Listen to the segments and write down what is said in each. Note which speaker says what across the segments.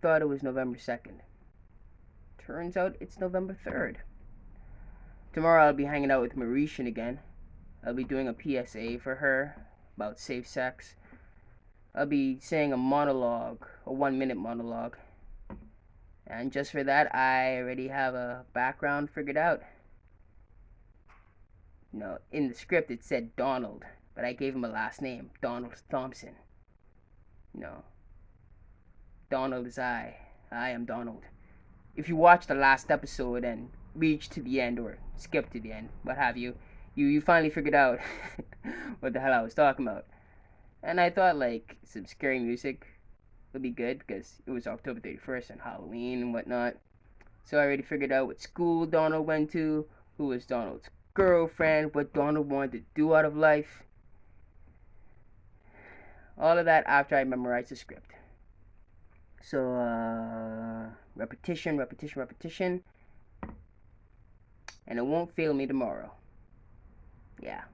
Speaker 1: thought it was November 2nd. Turns out it's November 3rd. Tomorrow I'll be hanging out with Mauritian again. I'll be doing a PSA for her about safe sex. I'll be saying a monologue, a 1-minute monologue. And just for that, I already have a background figured out. In the script it said Donald, but I gave him a last name, Donald Thompson. Donald is I. I am Donald. If you watch the last episode and reach to the end or skip to the end, what have you, you finally figured out what the hell I was talking about. And I thought some scary music would be good because it was October 31st and Halloween and whatnot. So I already figured out what school Donald went to, who was Donald's girlfriend, what Donald wanted to do out of life. All of that after I memorized the script. So, repetition. And it won't fail me tomorrow. Yeah.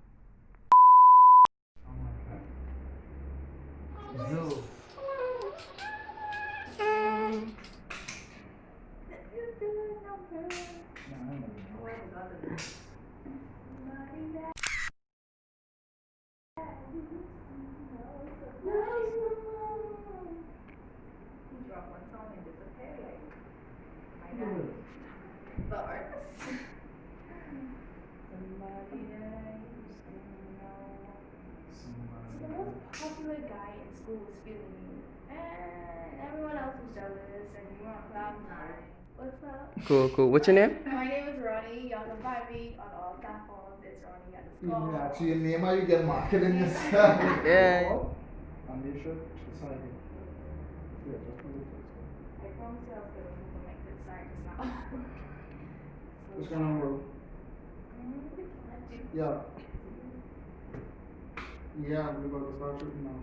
Speaker 2: Zoo.
Speaker 3: The artist. So the most popular guy in school was feeling you, and everyone else was jealous, and you were on cloud nine. What's up?
Speaker 1: Cool. What's your name?
Speaker 3: My name is Roni. Y'all can find me on all platforms. It's Roni _
Speaker 2: Yeah, actually, your name, how you get marketed in yourself.
Speaker 1: Yeah.
Speaker 2: And you should sign it. Yeah, just put it this way.
Speaker 3: I promise you I was going to move the mic to the side just now.
Speaker 2: What's going on, bro? Yeah. Yeah, we're about to start shooting now.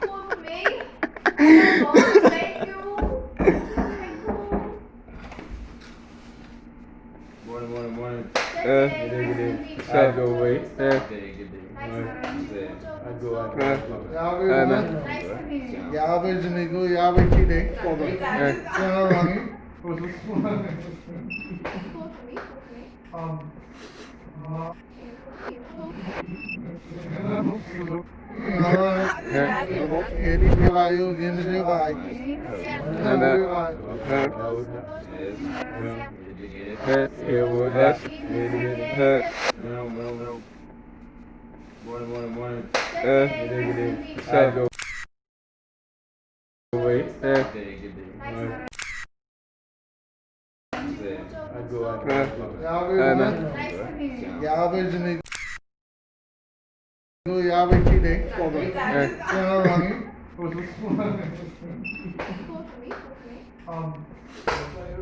Speaker 3: Cool for me. Thank you.
Speaker 4: Morning.
Speaker 3: Good day.
Speaker 4: I go away.
Speaker 3: Nice to meet you.
Speaker 4: I go out.
Speaker 2: Yeah,
Speaker 1: man.
Speaker 3: Nice to meet you.
Speaker 2: yeah, I'll be Jonico, yeah, I'll be Petit. Hold on.
Speaker 3: Exactly.
Speaker 2: Ronnie.
Speaker 3: Cool for me.
Speaker 4: Morning. I go away. Good day. I go out.
Speaker 3: Nice to meet you.
Speaker 2: Yeah, I'll be Jonico. Yeah, I'll be Petit. Hold on. Ronnie.
Speaker 3: Cool for me.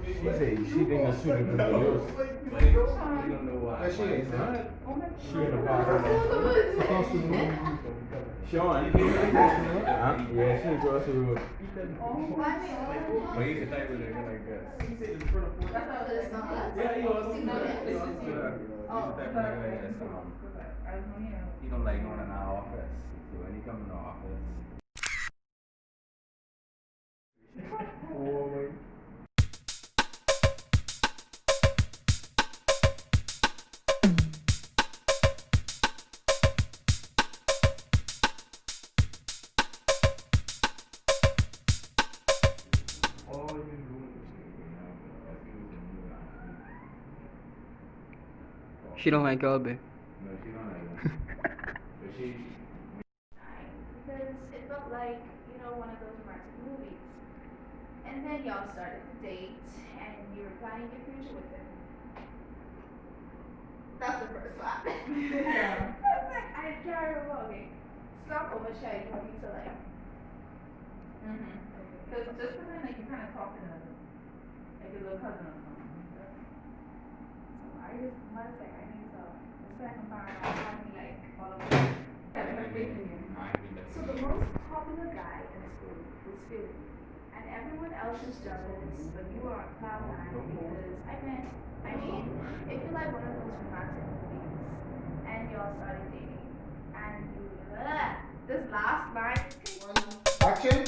Speaker 4: She said she think I'm shooting from the news. You don't know why. She in the bottom. Sean, yeah, she across the road. But he's the type of nigga like that. He said it's for the 4th. Yeah, he was. He's the type of nigga like that. He don't like going in our office. So when he come in the office.
Speaker 1: She don't like y'all, babe.
Speaker 4: No, she don't like that. But she.
Speaker 3: Because it felt like, one of those romantic movies. And then y'all started to date, and you were planning your future with him. That's the first slap. I Kiarra Rolle. Slap over Shay, you want me to
Speaker 5: Because just pretend like you kind of talking to them, like your little cousin or something.
Speaker 3: I just want to say, I need to, the second part, I want me all of it. So the most popular guy in school was Philly, and everyone else is jealous, but you are on cloud nine because, I mean, if you like one of those romantic movies, and y'all started dating, and this last line.
Speaker 2: Action.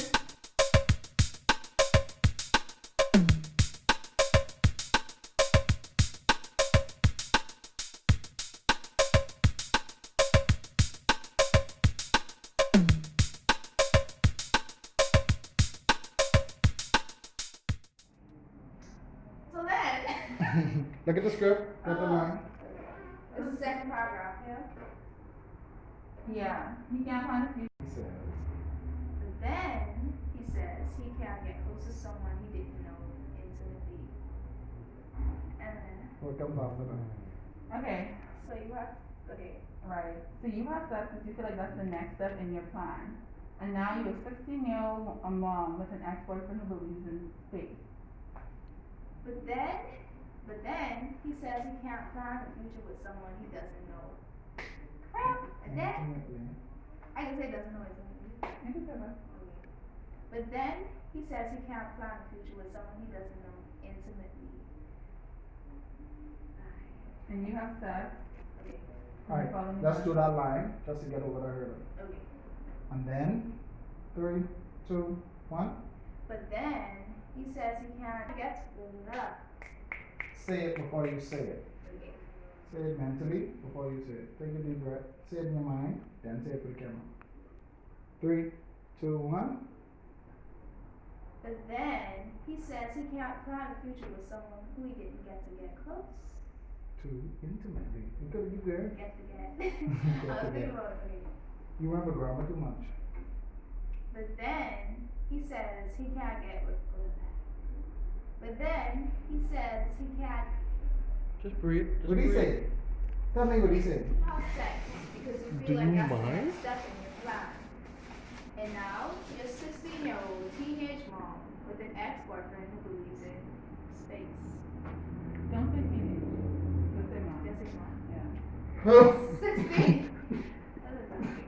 Speaker 3: So then,
Speaker 2: Look at the script. Look at the line.
Speaker 3: it's the second paragraph, yeah?
Speaker 5: Yeah, he can't find a future.
Speaker 2: He says.
Speaker 3: But then, he says he can't get close to someone he didn't know intimately. And then,
Speaker 2: What comes after that?
Speaker 5: Okay,
Speaker 3: so you have, okay,
Speaker 5: right. So you have sex because you feel like that's the next step in your plan. And now you're a 16-year-old mom with an ex-boyfriend who believes in space.
Speaker 3: but then, he says he can't plan a future with someone he doesn't know. Crap, and then,
Speaker 2: Intimately.
Speaker 3: I can say doesn't know intimately.
Speaker 5: You can say that.
Speaker 3: But then, he says he can't plan a future with someone he doesn't know intimately.
Speaker 5: And you have sex.
Speaker 3: Okay,
Speaker 2: Alright, let's do that line just to get over the hurdle.
Speaker 3: okay.
Speaker 2: And then, 3, 2, 1.
Speaker 3: But then, he says he can't get enough.
Speaker 2: Say it before you say it.
Speaker 3: Okay.
Speaker 2: Say it mentally before you say it. Take a deep breath. Say it in your mind, then say it for the camera. 3, 2, 1.
Speaker 3: But then, he says he can't plan a future with someone who he didn't get to get close.
Speaker 2: Too intimately. You gotta be there.
Speaker 3: Get to get.
Speaker 2: Get
Speaker 3: I was
Speaker 2: to
Speaker 3: thinking
Speaker 2: get.
Speaker 3: about it.
Speaker 2: You remember grammar too much.
Speaker 3: But then, he says he can't get with. But then, he says he can't
Speaker 4: Just breathe.
Speaker 2: What did he say? Tell me what he said.
Speaker 3: have sex because you
Speaker 4: Do
Speaker 3: feel like
Speaker 4: you
Speaker 3: that's the
Speaker 4: mind?
Speaker 3: next step in your plan. And now, you're a 16-year-old teenage mom with an ex-boyfriend who believes in space.
Speaker 5: Don't say teenage. Just say mom.
Speaker 3: Just say mom.
Speaker 5: Yeah.
Speaker 3: 16. That is okay.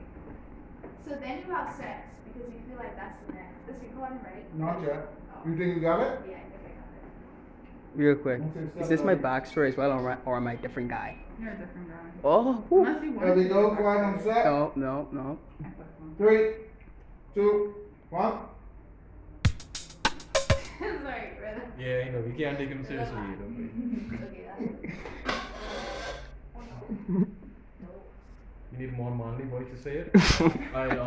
Speaker 3: So then you have sex because you feel like that's the next. This recording, right?
Speaker 2: Not yet.
Speaker 3: Oh.
Speaker 2: You think you got it?
Speaker 3: Yeah, I think I got it.
Speaker 1: Real quick.
Speaker 2: Okay,
Speaker 1: Is this my
Speaker 2: stop.
Speaker 1: backstory as well, or am I a different guy?
Speaker 5: You're a different guy.
Speaker 1: Oh, whew.
Speaker 5: Unless you want
Speaker 2: There we
Speaker 5: to
Speaker 2: go.
Speaker 5: be a
Speaker 2: Quiet on
Speaker 5: backstory.
Speaker 2: set.
Speaker 1: No.
Speaker 2: 3, 2, 1.
Speaker 3: Sorry, brother.
Speaker 4: Yeah, you know, we can't take him seriously either.
Speaker 3: Okay, that's
Speaker 4: You need a more manly voice to say it. Alright,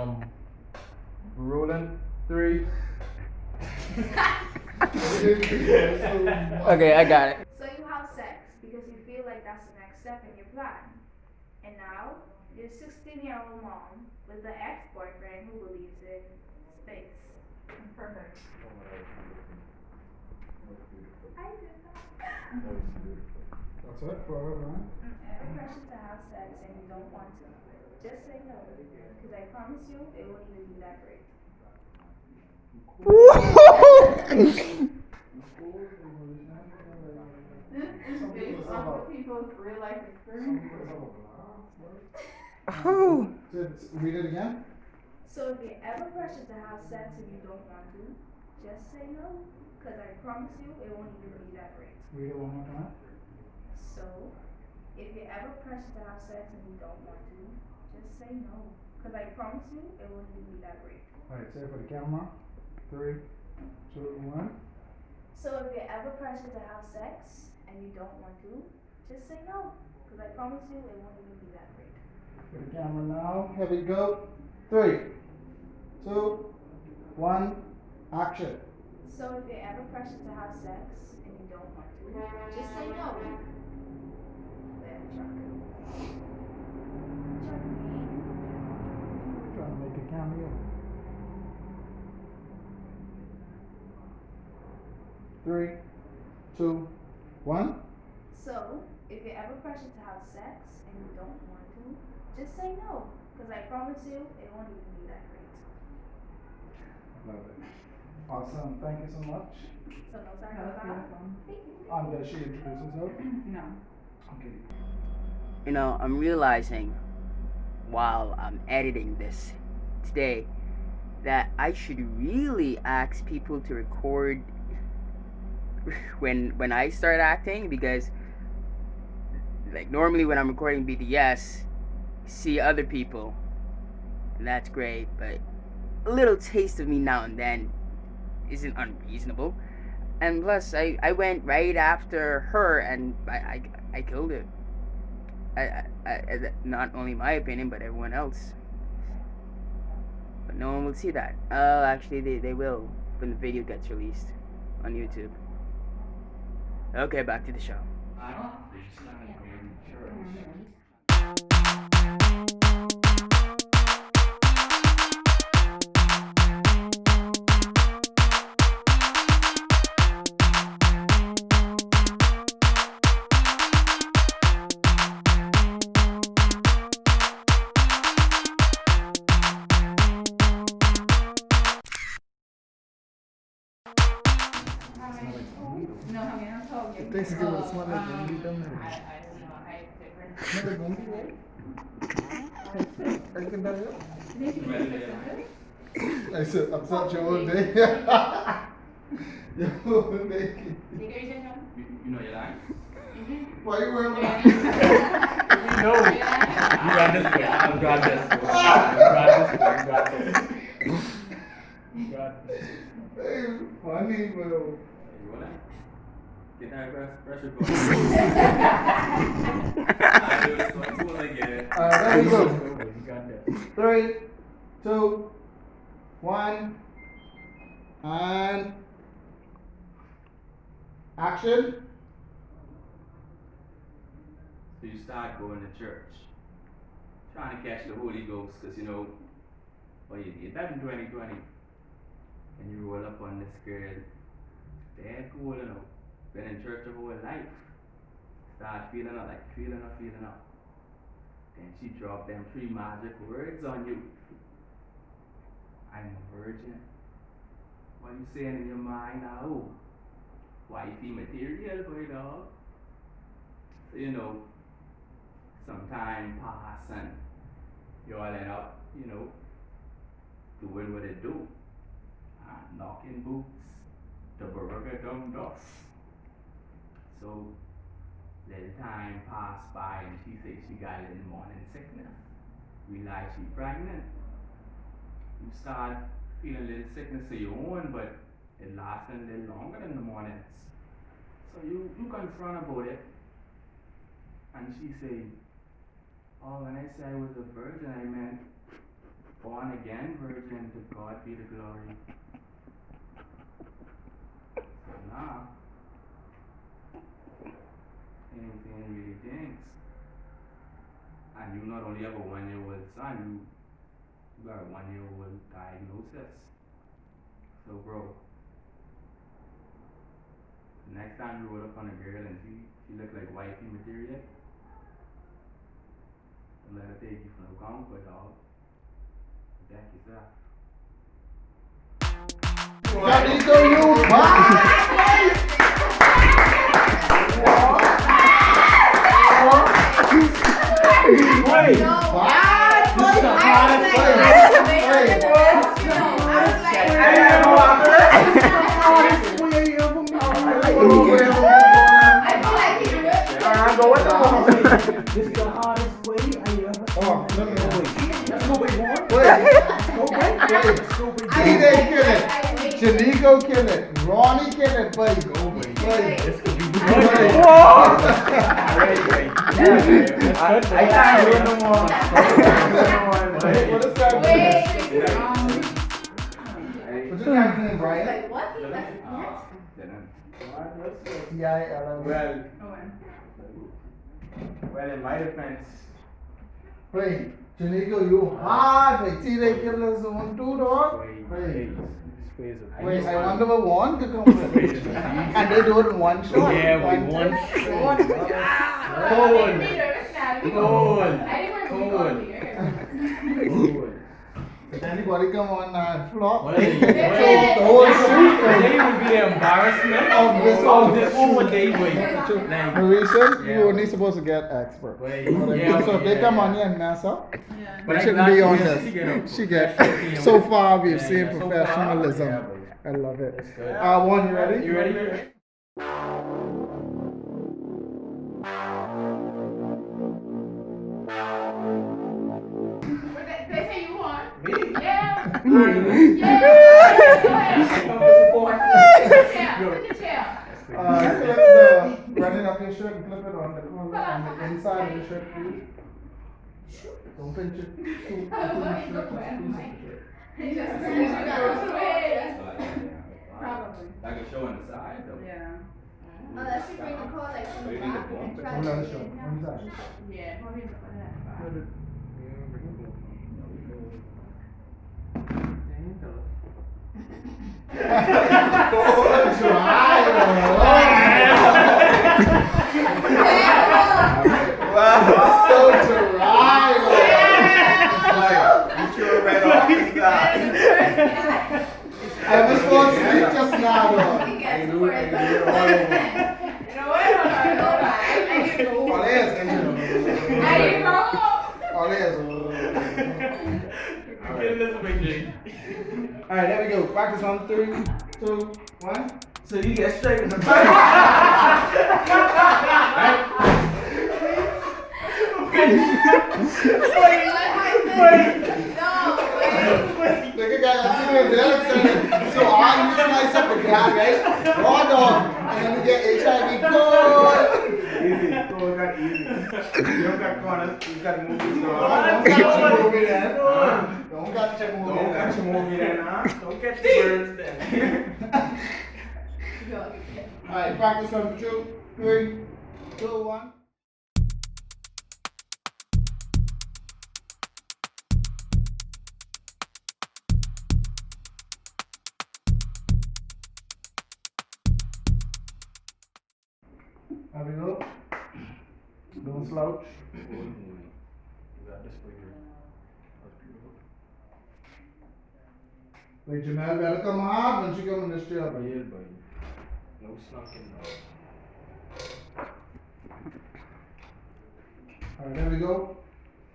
Speaker 4: rolling. 3.
Speaker 1: Okay, I got it.
Speaker 3: So you have sex because you feel like that's the next step in your plan. And now, you're a 16-year-old mom with an ex-boyfriend who believes in space.
Speaker 5: Perfect.
Speaker 3: I did that.
Speaker 2: That's it for her, right?
Speaker 3: Ever pressure to have sex and you don't want to, just say no. Because I promise you, it won't even be that great.
Speaker 5: Based on what people's real life experience.
Speaker 1: Oh.
Speaker 2: Read it again.
Speaker 3: So if you're ever pressured to have sex and you don't want to, just say no. Because I promise you, it won't even be that great.
Speaker 2: Read it one more time.
Speaker 3: So, if you're ever pressured to have sex and you don't want to, just say no. Because I promise you, it won't even be that great.
Speaker 2: Alright, say it for the camera. 3, 2, 1.
Speaker 3: So if you're ever pressured to have sex and you don't want to, just say no. Because I promise you, it won't even be that great.
Speaker 2: For the camera now. Here we go. 3, 2, 1. Action.
Speaker 3: So if you're ever pressured to have sex and you don't want to, just say no. There, truck. Truck me.
Speaker 2: Trying to make a cameo. 3, 2, 1.
Speaker 3: So, if you're ever pressured to have sex and you don't want to, just say no. Because I promise you, it won't even be that great.
Speaker 2: Love it. Awesome. Thank you so much.
Speaker 3: So, no
Speaker 5: That
Speaker 3: sorry
Speaker 5: was
Speaker 3: about that.
Speaker 5: beautiful.
Speaker 3: Thank you.
Speaker 2: Does she introduce herself?
Speaker 5: No.
Speaker 2: Okay.
Speaker 1: You know, I'm realizing while I'm editing this today that I should really ask people to record when I start acting, because like normally when I'm recording BTS, see other people That's great, but a little taste of me now and then isn't unreasonable. And plus, I went right after her and I killed it. Not only my opinion, but everyone else. But no one will see that. Oh, actually, they will when the video gets released on YouTube. Okay, back to the show.
Speaker 5: No, I mean, I'm told you.
Speaker 2: It tastes good, it smells like gummy, don't it?
Speaker 5: I don't know, I different.
Speaker 2: Smell like gummy, right? I can tell you. I said, I'm such a whole day. Your whole day.
Speaker 4: You know your line?
Speaker 2: Why you wearing that?
Speaker 4: You know. You got this way. You got this. You got this. You got this.
Speaker 2: Hey, funny, bro.
Speaker 4: You wanna get that pressure going? I do this one too again.
Speaker 2: There we go.
Speaker 4: You got this.
Speaker 2: 3, 2, 1, and action.
Speaker 4: So you start going to church, trying to catch the Holy Ghost, because you know, well, you're 20, and you roll up on this girl, dead cool, you know, been in church your whole life, start feeling her, feeling her. Then she dropped them 3 magic words on you. I'm a virgin. What you saying in your mind now? Wifey material, boy dog. So you know, some time pass and you all end up, you know, doing what it do. Knocking boots, the burger Dundas. So little time passed by and she said she got a little morning sickness. Realize she pregnant. You start feeling a little sickness of your own, but it lasts a little longer than the mornings. So you confront about it, and she say, oh, when I say I was a virgin, I meant born again virgin, to God be the glory. So now, anything really thinks. And you not only have a 1-year-old son, you got a 1-year-old diagnosis. So bro, the next time you roll up on a girl and she look like wifey material, don't let her take you from the comfort, dog. Protect yourself.
Speaker 2: Jonico, you
Speaker 4: Wait!
Speaker 2: This is the hardest way I ever. Oh, no, wait. That's what we want. Wait. T.U.F kill it. Jonico kill it. Roni kill it. Wait.
Speaker 4: This could be
Speaker 1: Whoa!
Speaker 4: I can't do it no more.
Speaker 2: What is that? What's your guy's name, Brian?
Speaker 3: Like what?
Speaker 2: T.I.L.L.
Speaker 4: Well, in my defense,
Speaker 2: Wait, Jonico, you hard. Wait, T.U.F killers one, 2, dog. Wait, I wonder what one to come with. And they do it in one shot.
Speaker 4: yeah, with one shot. Cold.
Speaker 2: If anybody come on flop,
Speaker 4: Well,
Speaker 2: so
Speaker 4: yeah.
Speaker 2: the whole shoot
Speaker 4: There will be the embarrassment
Speaker 2: of this
Speaker 4: what they wait.
Speaker 2: Marisha,
Speaker 4: Yeah.
Speaker 2: you only supposed to get expert.
Speaker 4: Wait,
Speaker 2: So if they come on here and mess up,
Speaker 5: Yeah.
Speaker 2: it shouldn't be on this. She get. So far we've seen professionalism. I love it.
Speaker 4: That's good.
Speaker 2: One, you ready?
Speaker 4: You ready?
Speaker 5: They say you won.
Speaker 2: Let's run it up your shirt and clip it on the collar on the inside of the shirt, please. Don't pinch it too much.
Speaker 5: Probably.
Speaker 4: Like a show on the side, though.
Speaker 5: Yeah.
Speaker 3: Unless you bring the collar like from
Speaker 4: What do
Speaker 3: the
Speaker 4: you think
Speaker 3: back
Speaker 4: the
Speaker 3: and
Speaker 4: bump?
Speaker 3: try
Speaker 2: Hold
Speaker 3: to
Speaker 2: on,
Speaker 3: make
Speaker 2: show.
Speaker 3: it
Speaker 2: On
Speaker 3: down.
Speaker 2: the side.
Speaker 5: Yeah, probably for that.
Speaker 2: I was supposed to speak just now, though.
Speaker 3: He gets worse.
Speaker 2: All is, all is. Alright, there we go. Practice on 3, 2, 1.
Speaker 4: So you get straight in the
Speaker 2: Look at that, I see what Alex. So all you slice up the guy, right? Raw dog. And then we get HIV good.
Speaker 4: Easy, go got easy. You don't got corners, you got movies.
Speaker 2: Don't catch your movie then. Don't catch your movie.
Speaker 4: Don't catch your movie then, huh? Don't catch the birds then.
Speaker 2: Alright, practice on 2, 3, 2, 1. There we go. Don't slouch. Wait, Jamelle better come hard when she come in this chair.
Speaker 4: No slunking,
Speaker 2: Alright, there we go.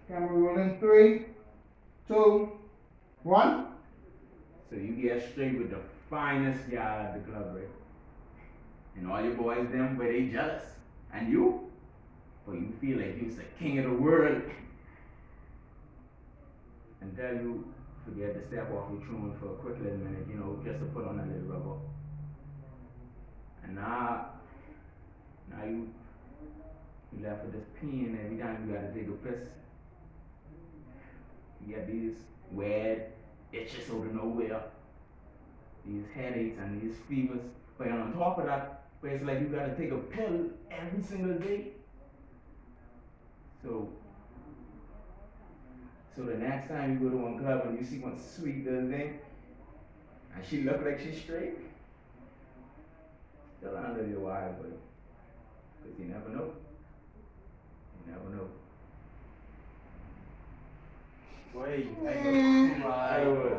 Speaker 2: Camera rolling. 3, 2, 1.
Speaker 4: So you get straight with the finest gal at the club, right? And all your boys, them, but they jealous. And you? But you feel like you're the king of the world. Until you forget to step off your throne for a quick little minute, you know, just to put on a little rubber. And now you left with this pain every time you gotta take a piss. You get these weird itches out of nowhere, these headaches and these fevers. But on top of that, it's like you gotta take a pill every single day. So the next time you go to one club and you see one sweet little thing, and she look like she's straight, still under your wire, but because you never know. You never know.
Speaker 6: Wait,
Speaker 4: I was.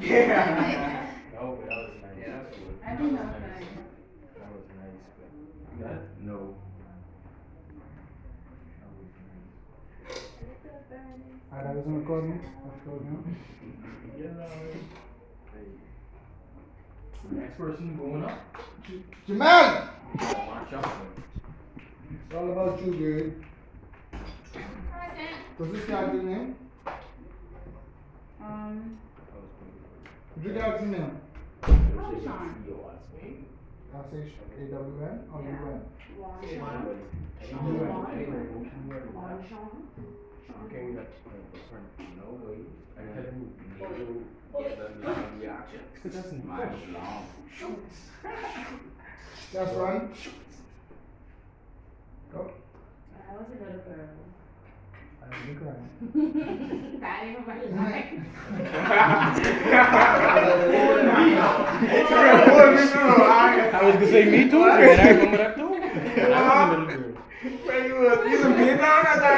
Speaker 6: Yeah. No, but that was nice.
Speaker 4: Yeah, that's good.
Speaker 5: I think that was nice.
Speaker 6: That was nice, but
Speaker 4: No.
Speaker 2: Alright, that was in recording. Let's go now.
Speaker 4: Next person going up.
Speaker 2: Jamelle!
Speaker 4: Watch out.
Speaker 2: It's all about you, girl. What's this character's name? What's your character's name?
Speaker 5: Sean.
Speaker 2: I'll say A-W-N or U-N?
Speaker 6: okay, we got
Speaker 4: No way. I had to move. Get the reaction. Mine's long.
Speaker 2: That's run. Go.
Speaker 5: I was a little girl.
Speaker 2: You crying.
Speaker 5: That ain't nobody like.
Speaker 6: I was gonna say me too, and I remember that too. I was a little girl.
Speaker 4: You can be down at that.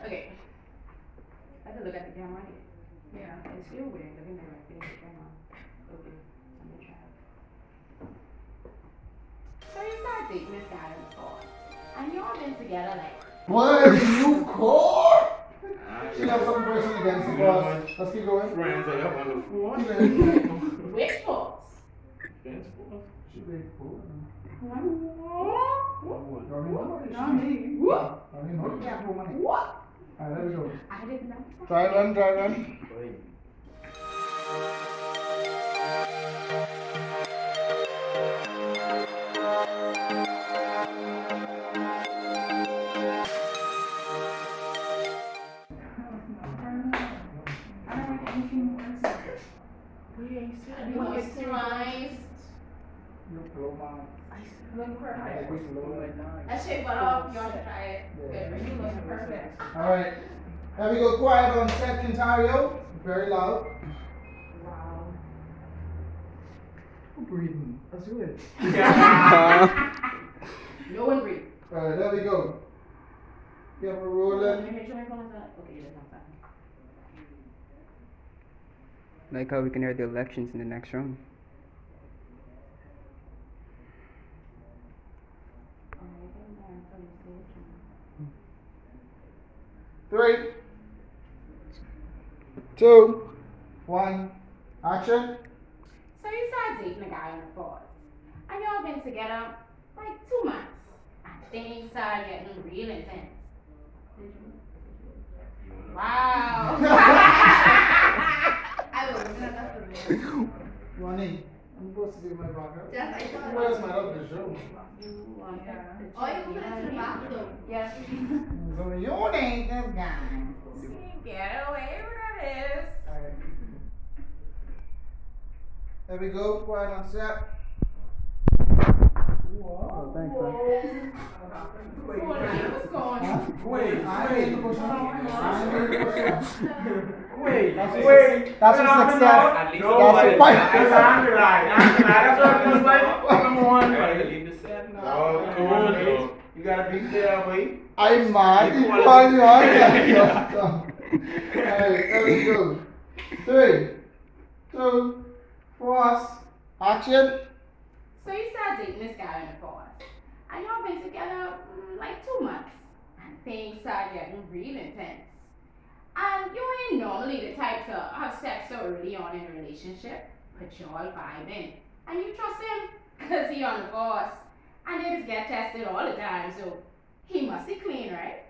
Speaker 5: Okay. I have to look at the camera. Yeah, it's still weird looking at the camera. Okay, I'm gonna try. So you started dating this guy in the fall, and y'all been together like.
Speaker 2: What are you caught? She have some person against the boss. Let's keep going.
Speaker 4: Friends are up on the floor.
Speaker 5: Which force?
Speaker 2: She played pool.
Speaker 5: What?
Speaker 2: Not
Speaker 5: Not me. What?
Speaker 2: I didn't know. Yeah, money.
Speaker 5: What?
Speaker 2: Alright, let me go.
Speaker 5: I didn't know.
Speaker 2: Try run.
Speaker 3: Moisturized.
Speaker 2: You blow my.
Speaker 3: That shit went off. You want to try it? Good. You look perfect.
Speaker 2: Alright. Have we go quiet on set, Ontario? Very loud.
Speaker 5: Wow.
Speaker 2: Who breathing? That's good.
Speaker 3: No one breathe.
Speaker 2: Alright, there we go. Kiarra Rolle.
Speaker 5: Okay, that's not that.
Speaker 1: Like how we can hear the elections in the next round.
Speaker 2: Three, 2, 1, action.
Speaker 7: So you started dating a guy on the force, and y'all been together like 2 months, and things started getting real intense. Wow.
Speaker 3: I was looking at that for me.
Speaker 2: Roni, I'm supposed to be my backup.
Speaker 3: Yes, I thought.
Speaker 2: Where's my other show?
Speaker 3: Oh, you moved into the bathroom.
Speaker 7: Yes.
Speaker 2: So you ain't this guy.
Speaker 7: Get away with this.
Speaker 2: Alright. There we go, quiet on set.
Speaker 1: Oh, thanks, man.
Speaker 7: What's going on?
Speaker 4: Wait.
Speaker 2: Wait, that's what success.
Speaker 4: At least that's what I'm like. Come on. Leave the set now. Oh, cool. You gotta be there, wait.
Speaker 2: I'm mad. You call you on. Alright, there we go. 3, 2, 1, action.
Speaker 7: So you started dating this guy on the force, and y'all been together like 2 months, and things started getting real intense. And you ain't normally the type to have sex so early on in a relationship, but y'all vibing, and you trust him because he on the force, and they just get tested all the time, so he must be clean, right?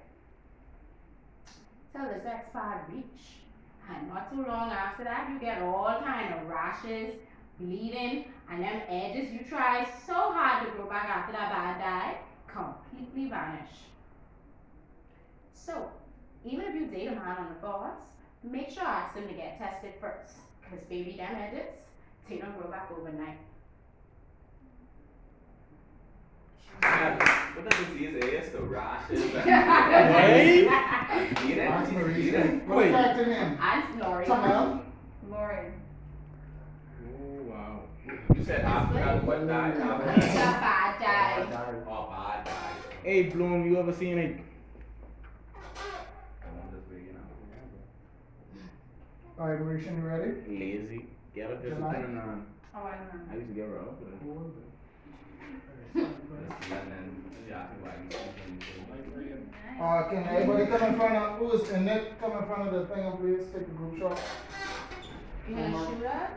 Speaker 7: Till this expired reach, and not too long after that, you get all kind of rashes, bleeding, and them edges you try so hard to grow back after that bad dye completely vanish. So, even if you date a man on the force, make sure ask him to get tested first, because baby, them edges, they don't grow back overnight.
Speaker 4: What does it see his ass? The rashes.
Speaker 2: What's back to him?
Speaker 7: And Lori.
Speaker 2: Jamelle?
Speaker 5: Lori.
Speaker 4: Oh, wow. You said after what died?
Speaker 7: It's a bad dye.
Speaker 4: Oh, bad died.
Speaker 6: Hey, Bloom, you ever seen it?
Speaker 2: Alright, Marisha, you ready?
Speaker 6: Lazy. Get up just to turn on.
Speaker 5: Oh, I don't know.
Speaker 6: I used to get her up.
Speaker 2: Can everybody come in front of, who is in it? Come in front of the thing, please. Take a group shot.
Speaker 7: You gonna shoot us?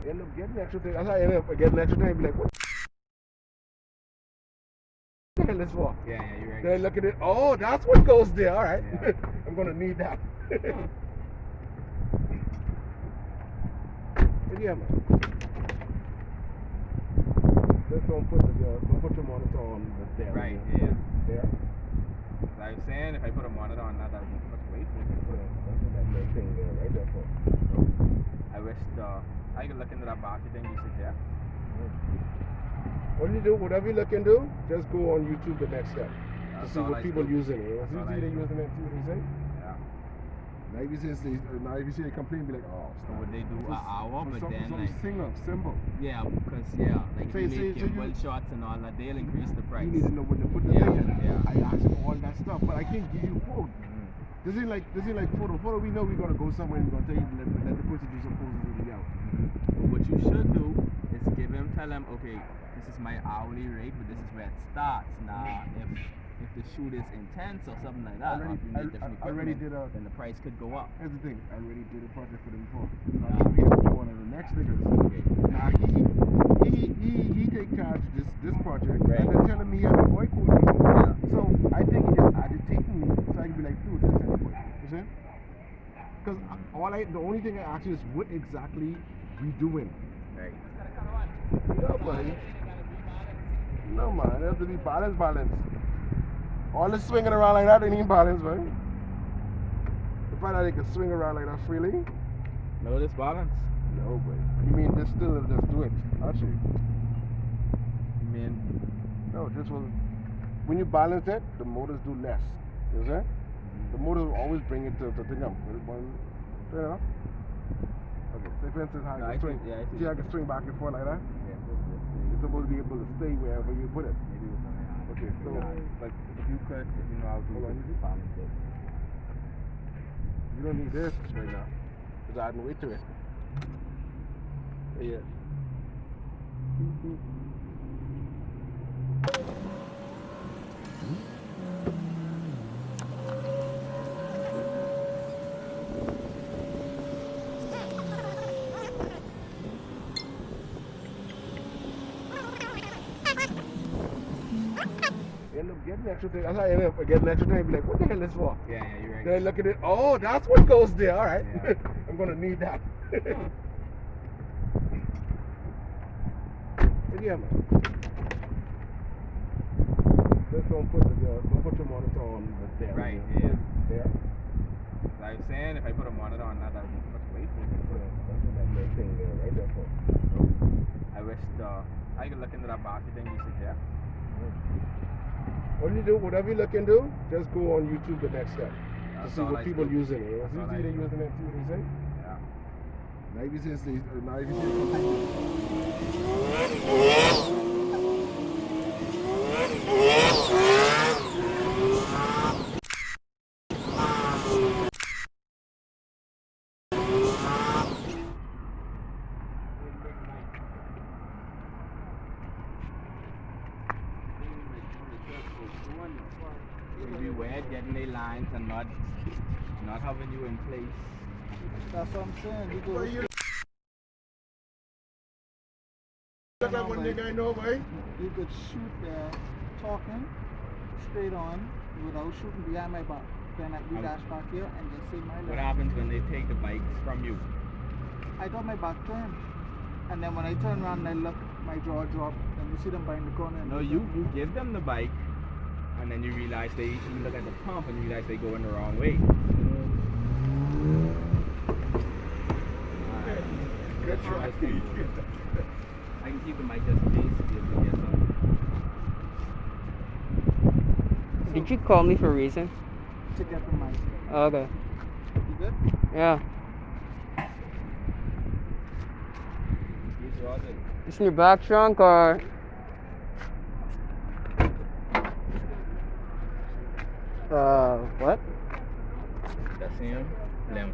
Speaker 8: End up getting extra thing. That's how I end up getting extra thing. Be like, what the hell is for?
Speaker 6: Yeah, you're right.
Speaker 8: Then I look at it. Oh, that's what goes there. All right.
Speaker 6: Yeah.
Speaker 8: I'm gonna need that. But yeah, man. Just don't put your monitor on there.
Speaker 6: Right, yeah.
Speaker 8: There.
Speaker 6: Like I was saying, if I put a monitor on that, that'd be too much weight for me.
Speaker 8: Yeah, that's what that little thing there, right there for.
Speaker 6: I wish I could look into that boxy thing you suggest.
Speaker 8: What do you do? Whatever you look into, just go on YouTube the next step to
Speaker 6: That's
Speaker 8: see
Speaker 6: all
Speaker 8: what
Speaker 6: I
Speaker 8: people
Speaker 6: do.
Speaker 8: using it.
Speaker 6: That's
Speaker 8: If you
Speaker 6: all
Speaker 8: see
Speaker 6: I
Speaker 8: they
Speaker 6: do.
Speaker 8: using it, see what they say.
Speaker 6: Yeah.
Speaker 8: Now if you say they complain, be like, oh,
Speaker 4: So would they do an hour, but then
Speaker 8: some
Speaker 4: like
Speaker 8: singer, symbol.
Speaker 4: yeah, because like
Speaker 8: Say-
Speaker 4: if you
Speaker 8: say-
Speaker 4: make
Speaker 8: say
Speaker 4: gimbal
Speaker 8: you-
Speaker 4: shots and all that, they'll increase the price.
Speaker 8: You need to know when to put the
Speaker 4: Yeah,
Speaker 8: thing in.
Speaker 4: yeah.
Speaker 8: I asked for all that stuff, but I can't give you a quote. This ain't like photo. Photo, we know we're gonna go somewhere and we're gonna tell you let the person do some poses with you out.
Speaker 4: But what you should do is tell them, okay, this is my hourly rate, but this is where it starts. Now, if the shoot is intense or something like that, or if you need different equipment, then the price could go up.
Speaker 8: Here's the thing, I already did a project for them before. Now we have to do one of the next niggas.
Speaker 4: Okay.
Speaker 8: Now he take charge of this project,
Speaker 4: Right.
Speaker 8: and then telling me I'm a boy code.
Speaker 4: Yeah.
Speaker 8: So I think he just agitating me, so I can be like, dude, just tell me boy. You see? Because the only thing I ask you is what exactly we doing.
Speaker 4: Right.
Speaker 8: No, buddy. No, man. It has to be balance. All this swinging around like that, they need balance, right? The fact that they can swing around like that freely?
Speaker 4: No disbalance.
Speaker 8: No, but you mean just still just do it? Actually,
Speaker 4: You mean
Speaker 8: no. This was when you balance it, the motors do less. You see? The motors will always bring it to thing up. Turn it up. Okay. Say for instance, how
Speaker 4: No,
Speaker 8: you can swing.
Speaker 4: I see.
Speaker 8: See how I can swing back and forth like that?
Speaker 4: yeah,
Speaker 8: It's supposed to be able to stay wherever you put it.
Speaker 4: maybe with one hand.
Speaker 8: Okay, so
Speaker 4: But if you know how to
Speaker 8: Hold on.
Speaker 4: balance it.
Speaker 8: you don't need this right now. Because I adding weight to it. Yeah. End up getting extra thing. That's how I end up getting extra thing. Be like, what the hell is this for?
Speaker 4: Yeah, you're right.
Speaker 8: Then I look at it. Oh, that's what goes there. All right.
Speaker 4: Yeah.
Speaker 8: I'm gonna need that. But yeah, man. Just don't put your monitor on there.
Speaker 4: Right, yeah.
Speaker 8: There.
Speaker 4: Like I was saying, if I put a monitor on that, that would be too much weight.
Speaker 8: That's what that little thing there, right there for.
Speaker 4: I wish I could look into that boxy thing you suggest.
Speaker 8: What do you do? Whatever you look into, just go on YouTube the next step to
Speaker 4: That's
Speaker 8: see
Speaker 4: all
Speaker 8: what
Speaker 4: I
Speaker 8: people
Speaker 4: do.
Speaker 8: using it.
Speaker 4: That's
Speaker 8: See
Speaker 4: all
Speaker 8: what
Speaker 4: I
Speaker 8: they're
Speaker 4: do.
Speaker 8: using it, see what they say.
Speaker 4: Yeah.
Speaker 8: Now if you say
Speaker 4: It would be weird getting the lines and not having you in place.
Speaker 2: That's what I'm saying. You go
Speaker 8: Look like one nigga I know, boy.
Speaker 2: you could shoot there, talking straight on without shooting behind my back. Then I do dash back here and just say my
Speaker 4: What
Speaker 2: left.
Speaker 4: happens when they take the bikes from you?
Speaker 2: I got my back turned. And then when I turn around and I look, my jaw dropped. And you see them behind the corner. And
Speaker 4: No, you give them the bike, and then you realize you look at the pump and you realize they go in the wrong way.
Speaker 8: Good try.
Speaker 4: I can keep the mic just in case if you get something.
Speaker 1: Did you call me for a reason?
Speaker 2: to get the mic.
Speaker 1: Okay.
Speaker 2: You good?
Speaker 1: Yeah. It's in your back trunk or? What?
Speaker 4: That's him. Limb.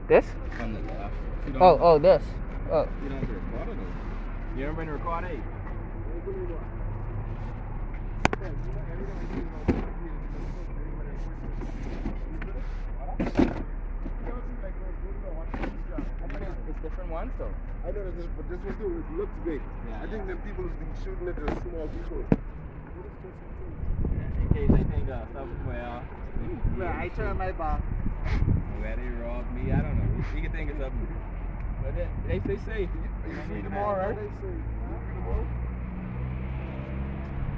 Speaker 1: This?
Speaker 4: On the left.
Speaker 1: Oh, this. Oh.
Speaker 4: You don't have to record it though. You ever been to record it? It's different ones though.
Speaker 8: I know this, but this one too, it looks big.
Speaker 4: Yeah,
Speaker 8: I think them people who's been shooting it are small people.
Speaker 4: In case they think somewhere
Speaker 2: Well, I turn my back.
Speaker 4: where they robbed me, I don't know. You can think of something. But they stay safe.
Speaker 8: Are you free tomorrow, right?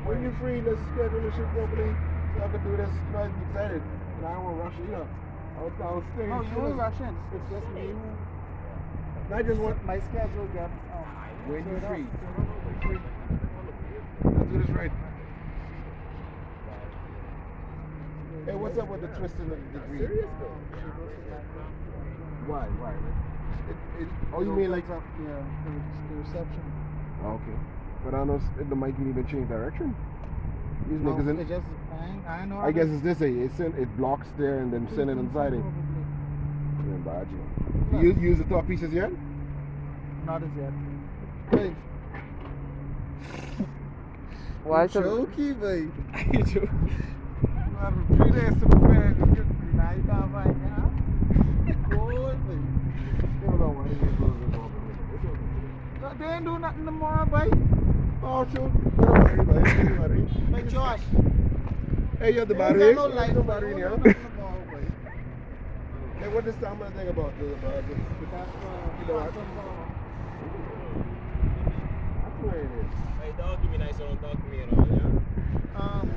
Speaker 8: When you're free, let's schedule the shit properly so I can do this. You know, I'm excited. And I don't want to rush it, you know. I was staying.
Speaker 2: Oh, you will rush in. It's just me.
Speaker 8: I just want.
Speaker 2: My schedule gets
Speaker 8: When you're
Speaker 2: straight
Speaker 8: free.
Speaker 2: up.
Speaker 8: Let's do this right. Hey, what's up with the twisting of the degree? Why? Oh, you mean like...
Speaker 2: Yeah, the reception.
Speaker 8: Okay. But I know the mic can even change direction. These niggas in...
Speaker 2: It's just, I know.
Speaker 8: I guess it's this way. It blocks there and then send it inside it. Do you use the top pieces yet?
Speaker 2: Not as yet. Wait.
Speaker 1: Why
Speaker 2: you
Speaker 1: so?
Speaker 2: Jokey, babe.
Speaker 6: You joke?
Speaker 2: You have 3 days to prepare. Now you can't find it, huh? Good, babe. They ain't do nothing tomorrow, babe.
Speaker 8: Oh, sure.
Speaker 2: Hey, Josh.
Speaker 8: Hey, you have the
Speaker 2: They
Speaker 8: battery?
Speaker 2: ain't got no light,
Speaker 8: No
Speaker 2: babe.
Speaker 8: battery in
Speaker 2: They
Speaker 8: here.
Speaker 2: don't do nothing tomorrow, babe.
Speaker 8: Hey, what this time of thing about?
Speaker 2: That's
Speaker 8: That's where it is.
Speaker 4: Hey, dog, give me nice, don't talk to me and all, yeah?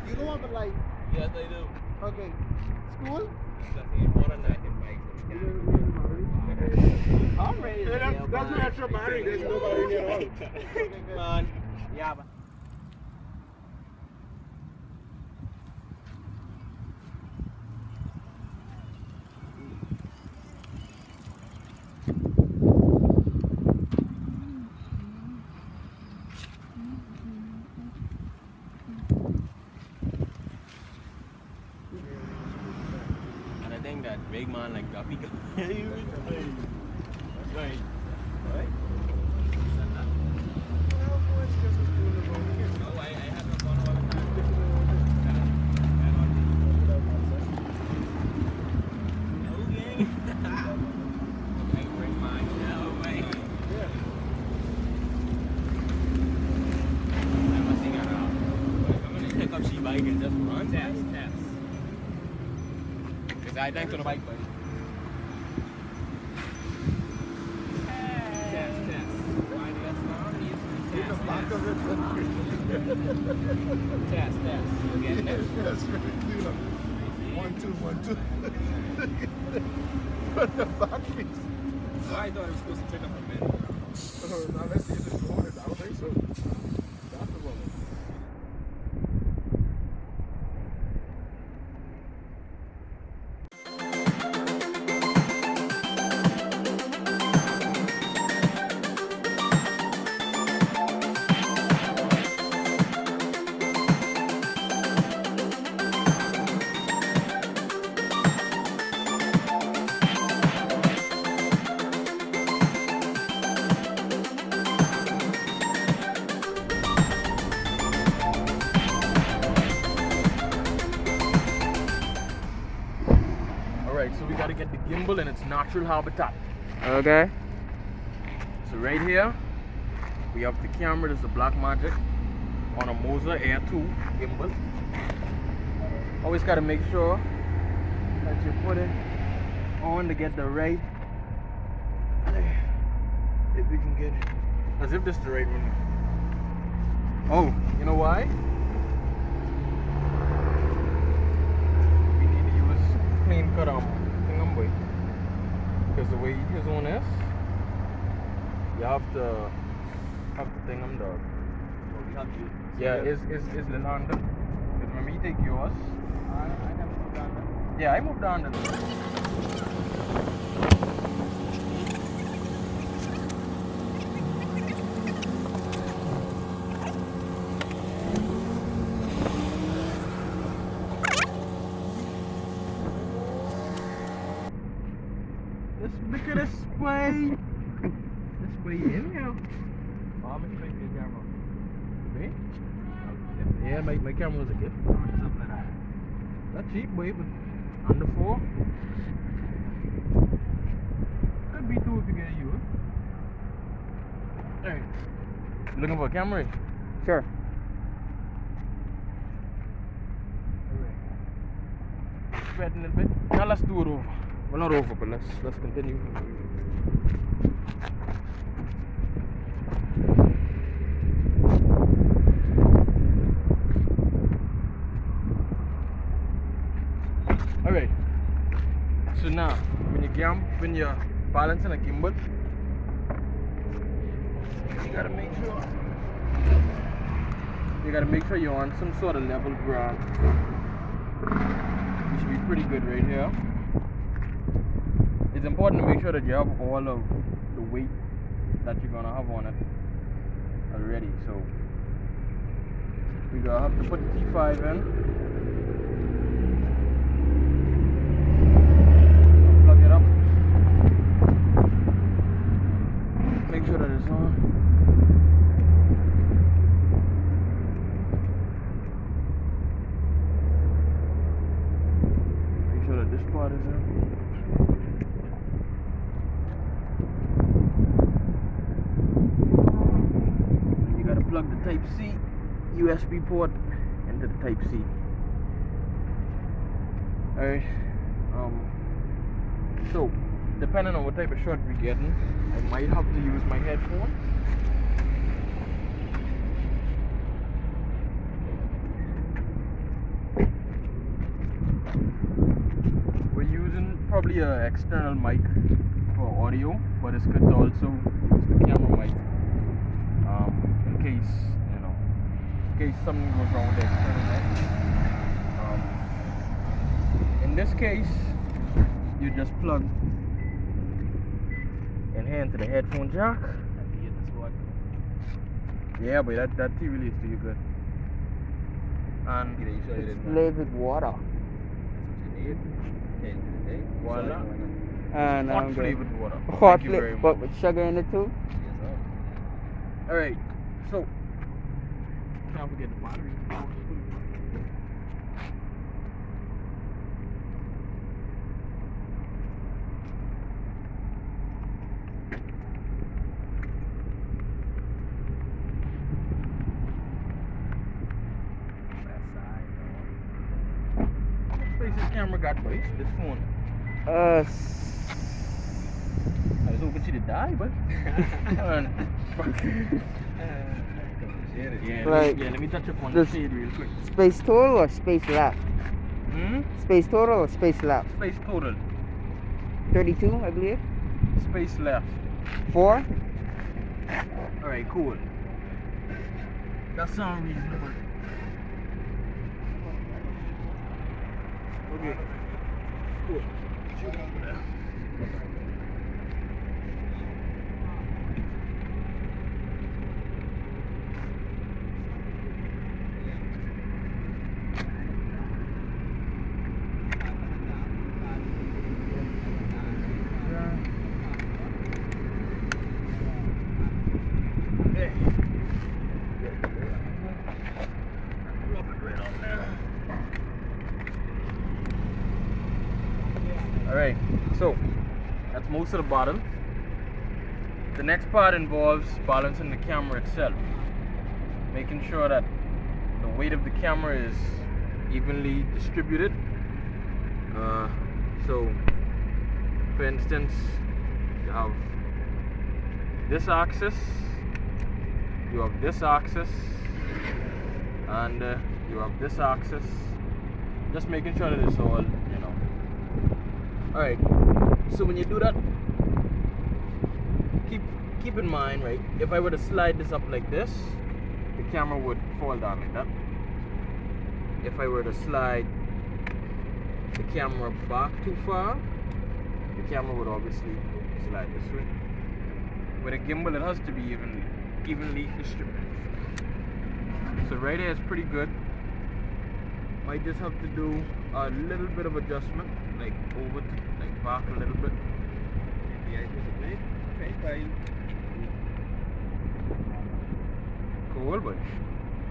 Speaker 2: you don't have a light.
Speaker 4: Yes, I do.
Speaker 2: Okay. School?
Speaker 4: That's more than that in bikes. I'm ready to
Speaker 8: Hey, that's an extra battery. There's no battery in here at all.
Speaker 4: Come on. Yeah, but... And I think that big man like Guppy got right. Right. No, I have no fun all the time. No gang. I bring mine now, man. I must sing around. I'm gonna pick up she bike and just run. Test. Because I think to the bike, buddy. Test. You get it?
Speaker 8: That's right. 1, 2, 1, 2. Put the batteries.
Speaker 4: Oh, I thought it was supposed to pick up a minute.
Speaker 8: Now let's see if it's going. I don't think so. That's the one.
Speaker 6: Alright, so we gotta get the gimbal in its natural habitat.
Speaker 1: Okay.
Speaker 6: So right here, we have the camera. This is the Black Magic on a Moser Air 2 gimbal. Always gotta make sure that you put it on to get the right. If we can get it. As if this is the right one. Oh, you know why? We need to use Cleancut boy. Because the way his own is, you have to thing dog.
Speaker 4: Oh, we have to.
Speaker 6: Yeah, it's little under. Because remember you take yours.
Speaker 2: I never moved on that.
Speaker 6: Yeah, I moved on to look at this way. This way in here.
Speaker 4: How much space is your camera?
Speaker 6: Me? Yeah, my camera was a gift. Not cheap, boy, but under 4. Could be 2 if you get a use. Hey, looking for a camera?
Speaker 1: Sure.
Speaker 6: Spread a little bit. Now let's do it over. Well, not over, but let's continue. Alright. So now, when you're balancing a gimbal, you gotta make sure you're on some sort of level ground. You should be pretty good right here. It's important to make sure that you have all of the weight that you're gonna have on it already. So we're gonna have to put T5 in. Plug it up. Make sure that it's on. Make sure that this part is in. Plug the Type C USB port into the Type C. Alright. So depending on what type of shot we're getting, I might have to use my headphones. We're using probably an external mic for audio, but it's good to also use the camera mic. In case, in case something goes wrong with the external mic. In this case, you just plug in here into the headphone jack. Yeah, but that T really is too good. And
Speaker 1: it's flavored water.
Speaker 6: Voila.
Speaker 1: And
Speaker 6: hot flavored water.
Speaker 1: Hot flavored, but with sugar in it too.
Speaker 6: Alright, so can't forget the battery. How much space this camera got, boy? This phone. I was hoping she'd die, but let me touch up on the shade real quick.
Speaker 1: Space total or space left? Space total or space left?
Speaker 6: Space total.
Speaker 1: 32, I believe.
Speaker 6: Space left.
Speaker 1: 4.
Speaker 6: Alright, cool. That sounds reasonable. Okay. Cool. Shoot over there. Alright, so that's most of the bottom. The next part involves balancing the camera itself, making sure that the weight of the camera is evenly distributed. So for instance, you have this axis, you have this axis, and you have this axis. Just making sure that it's all, Alright, so when you do that, keep in mind, right, if I were to slide this up like this, the camera would fall down like that. If I were to slide the camera back too far, the camera would obviously slide this way. With a gimbal, it has to be evenly distributed. So right here is pretty good. Might just have to do a little bit of adjustment, like over to, like back a little bit. Cool, but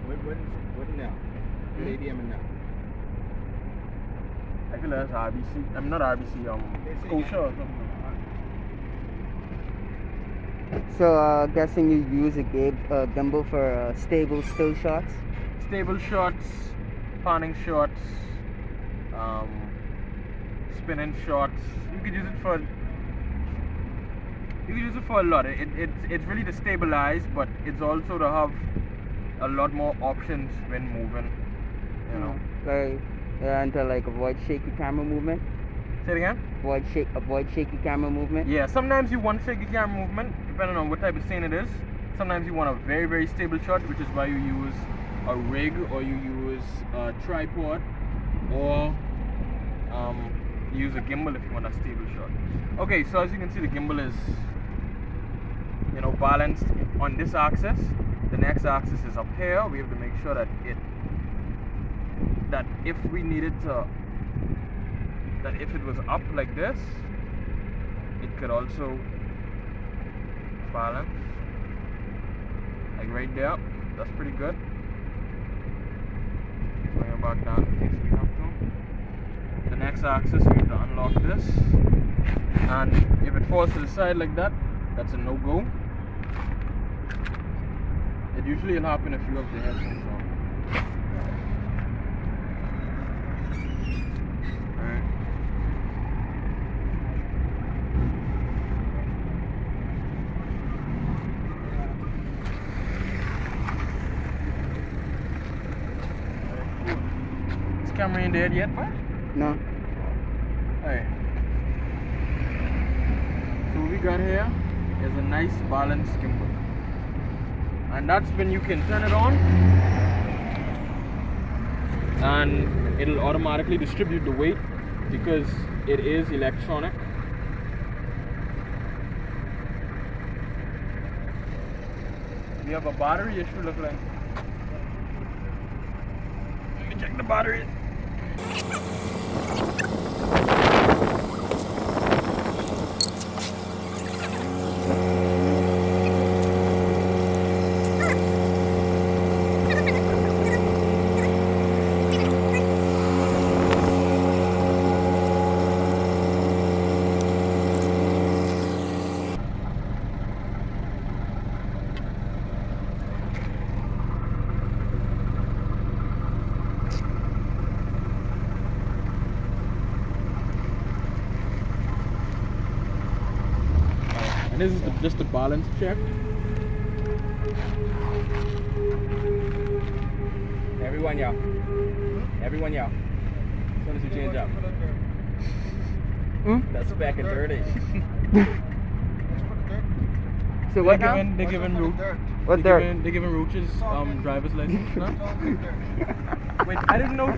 Speaker 4: what now? What ADM now?
Speaker 6: I feel that's RBC. I'm not RBC. Scotia or something.
Speaker 1: So, guessing you use a gimbal for stable still shots?
Speaker 6: Stable shots, panning shots, spinning shots. You could use it for. You can use it for a lot. It's really to stabilize, but it's also to have a lot more options when moving.
Speaker 1: Like, and to like avoid shaky camera movement.
Speaker 6: Say it again.
Speaker 1: Avoid shaky camera movement.
Speaker 6: Yeah, sometimes you want shaky camera movement, depending on what type of scene it is. Sometimes you want a very, very stable shot, which is why you use a rig or you use a tripod or use a gimbal if you want a stable shot. Okay, so as you can see, the gimbal is, you know, balanced on this axis. The next axis is up here. We have to make sure that if we needed to, that if it was up like this, it could also balance, like right there. That's pretty good. Bring it back down in case we have to. The next axis, we have to unlock this, and if it falls to the side like that, that's a no-go. It usually will happen if you have the headphones on. Alright. Is camera in there yet, man?
Speaker 1: No.
Speaker 6: Alright. So what we got here is a nice balanced gimbal. And that's when you can turn it on and it'll automatically distribute the weight because it is electronic. We have a battery issue, look like. Let me check the battery. This is just a balance check. Everyone, y'all. Everyone, y'all. As soon as you change up. That's back at 30.
Speaker 1: So what now?
Speaker 6: They're giving Roach.
Speaker 1: What dirt?
Speaker 6: They're giving Roach's driver's license. No? Wait, I didn't know.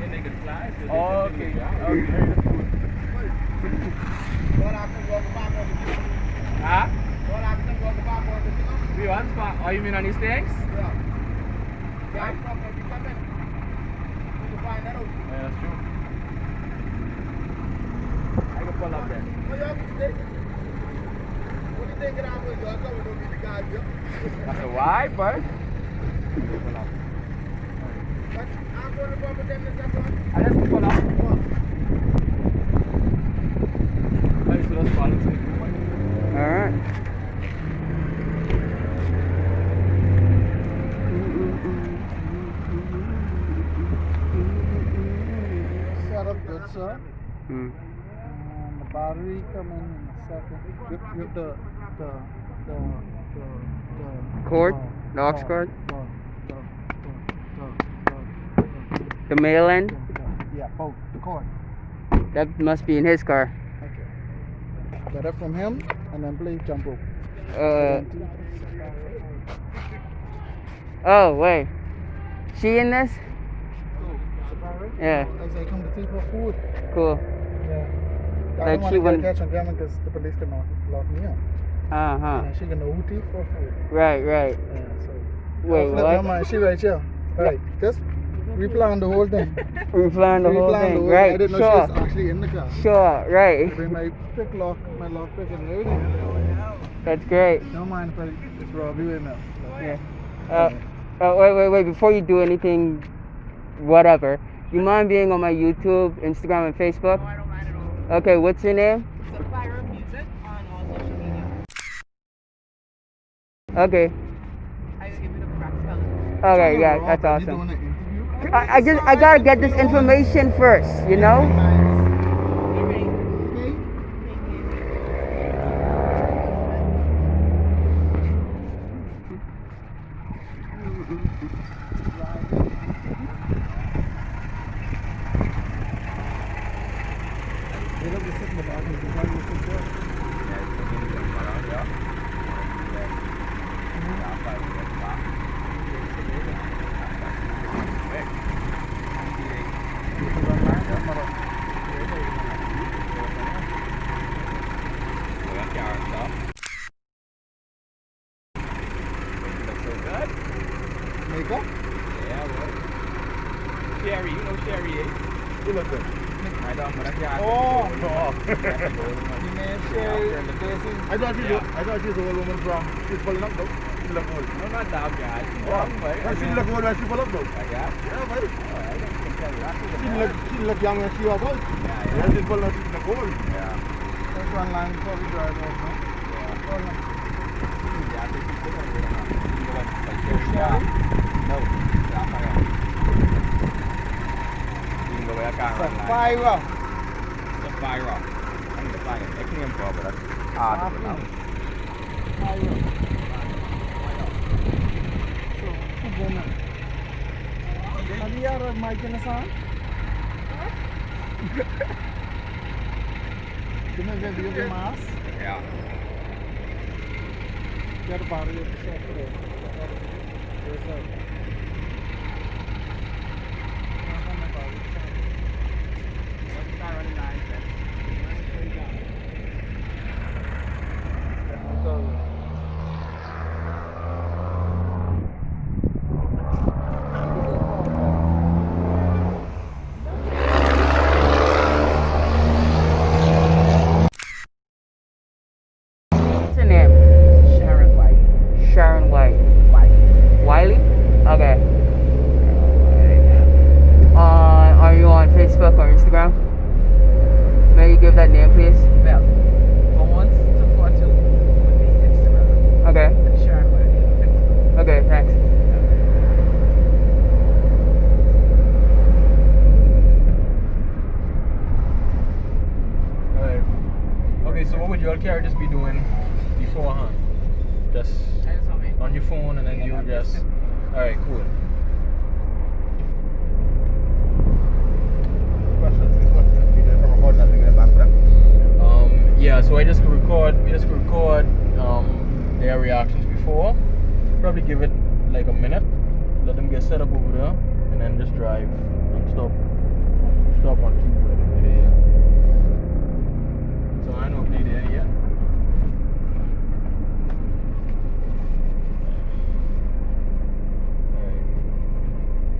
Speaker 6: Oh, okay. Huh? We want spot. Oh, you mean on these things? Yeah. Yeah, that's true. I can pull up there. What do you think I'm going to do? I'm going to be the guy here. That's a why, but. Pull up. I'm going to bump with them in a second. I just pull up. Alright, so that's balancing.
Speaker 1: Alright.
Speaker 2: Good, sir. And the battery come in a second. With the
Speaker 1: cord? The aux cord? The male end?
Speaker 2: Yeah, both. The cord.
Speaker 1: That must be in his car.
Speaker 2: Okay. Get it from him and then please jump rope.
Speaker 1: Oh, wait. She in this? Yeah.
Speaker 2: As I come to take her food.
Speaker 1: Cool.
Speaker 2: Yeah. I
Speaker 1: Like
Speaker 2: don't
Speaker 1: she
Speaker 2: want to
Speaker 1: wouldn't.
Speaker 2: catch on camera because the police can lock me up. And she can know who thief for food.
Speaker 1: Right.
Speaker 2: Yeah, so.
Speaker 1: Wait, what?
Speaker 2: No, man, she right here. Right. Just replan the whole thing.
Speaker 1: Replan the whole thing. Right.
Speaker 2: I didn't know she was actually in the car.
Speaker 1: Sure, right.
Speaker 2: I bring my pick lock, my lock pick and everything.
Speaker 1: That's great.
Speaker 2: Don't mind if I just rob you in there.
Speaker 1: Yeah. Wait. Before you do anything, whatever, you mind being on my YouTube, Instagram, and Facebook?
Speaker 9: No, I don't mind at all.
Speaker 1: Okay, what's your name?
Speaker 9: Zaafira Music on all social media.
Speaker 1: Okay.
Speaker 9: I can give you the correct spelling.
Speaker 1: Okay, yeah, that's awesome. I gotta get this information first, you know?
Speaker 8: You look good.
Speaker 6: I don't know.
Speaker 8: Oh, no.
Speaker 2: You may share places.
Speaker 8: I thought you was a woman from, she's pulling up though. She look old.
Speaker 6: No, not that guy.
Speaker 8: She look old when she pull up though.
Speaker 6: Yeah,
Speaker 8: buddy. She look young when she was old. Yeah. She's pulling up, she look old.
Speaker 6: Yeah.
Speaker 2: That's one line before we drive off, no?
Speaker 6: No. You can go where I can't run line.
Speaker 2: Zaafira.
Speaker 6: Zaafira. I'm the fire. I can't remember, but that's hard to pronounce.
Speaker 2: Have you heard of Mike in the song? You know the video mass?
Speaker 6: Yeah.
Speaker 2: Get a body of the shot today.
Speaker 1: What's your name?
Speaker 6: Sharon Whylly.
Speaker 1: Sharon Whylly? Okay. Are you on Facebook or Instagram? May you give that name, please?
Speaker 6: Well, for once to for two would be Instagram.
Speaker 1: Okay.
Speaker 6: And Sharon Whylly.
Speaker 1: Okay, thanks.
Speaker 6: Alright. Okay, so what would your character just be doing beforehand? Just on your phone and then you just... Alright, cool. Yeah, so we just record their reactions before. Probably give it like a minute. Let them get set up over there and then just drive and stop on keyboard there. So I don't play there yet. Alright.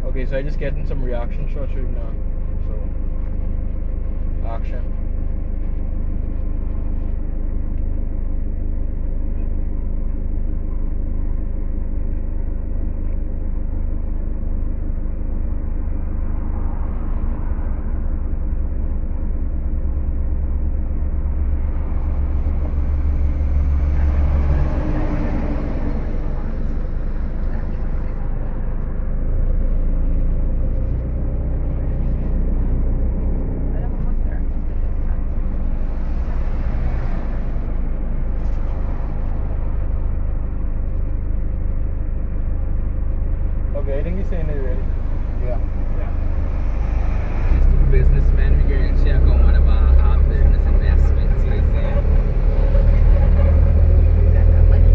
Speaker 6: Okay, so I just getting some reaction shots right now. So action. Okay, I think he's saying it already.
Speaker 8: Yeah.
Speaker 10: Just two businessmen, we going to check on one of our business investments, you know what I'm saying? Got that money.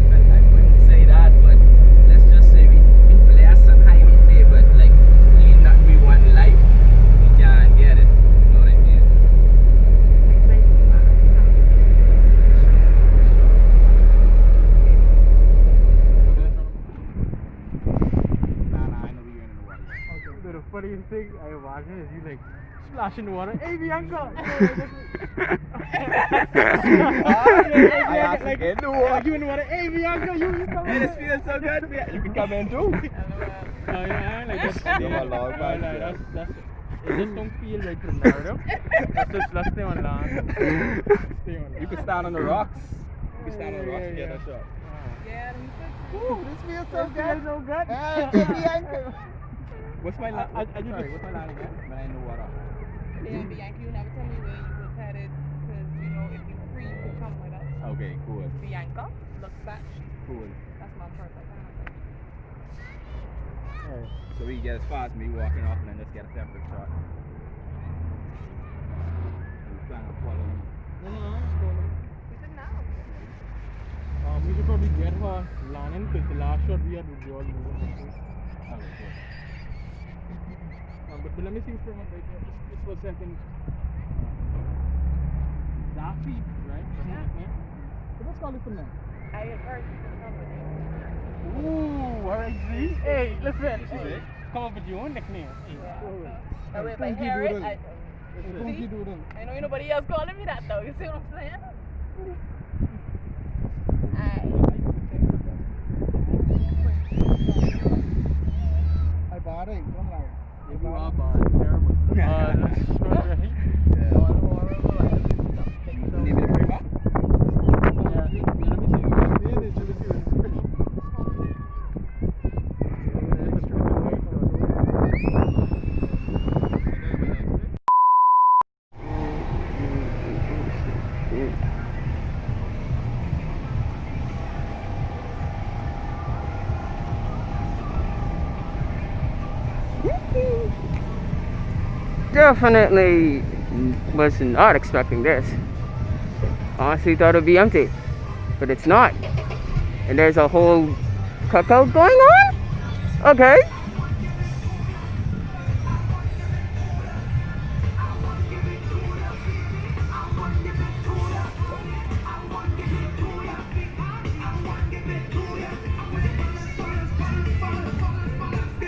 Speaker 10: But I wouldn't say that, but let's just say we blessed and highly favored, like, really not we want in life, we can't get it, you know what I mean?
Speaker 6: The funniest thing I imagine is you like splash in the water. Hey, Bianca! Like in the water. You in the water. Hey, Bianca, you come in. This feels so good. You can come in too. Yeah, like that's it just don't feel right to the narrative. Let's stay on land. You can stand on the rocks. You can stand on the rocks and get that shot.
Speaker 9: Yeah,
Speaker 2: Ooh, this feels so good.
Speaker 6: So good.
Speaker 2: Hey, Bianca.
Speaker 6: What's my line? What's my line again? When I know what
Speaker 9: yeah, Bianca, you never tell me where you was headed, because, you know, if you're free, you could come with us.
Speaker 6: Okay, cool.
Speaker 9: Bianca, looks back.
Speaker 6: Cool.
Speaker 9: That's my perfect answer.
Speaker 6: Alright.
Speaker 10: So we get as far as me walking off and then just get a separate shot. We plan on following.
Speaker 9: We said now.
Speaker 6: We should probably get her landing because the last shot we had was all moving.
Speaker 10: Okay, cool.
Speaker 6: But let me see from a just for a second. Zaafira, right?
Speaker 9: Yeah.
Speaker 6: So let's call it for now.
Speaker 9: I have heard you can come with it.
Speaker 6: Ooh, alright, see? Hey, listen. come up with your own nickname.
Speaker 9: That way if I hear it, I know nobody else calling me that though. You see what I'm saying?
Speaker 2: I bought it. Don't lie.
Speaker 6: You are bad. Terrible. That's strawberry.
Speaker 1: Leave it a free box? Definitely was not expecting this. Honestly thought it'd be empty, but it's not. And there's a whole cookout going on? Okay.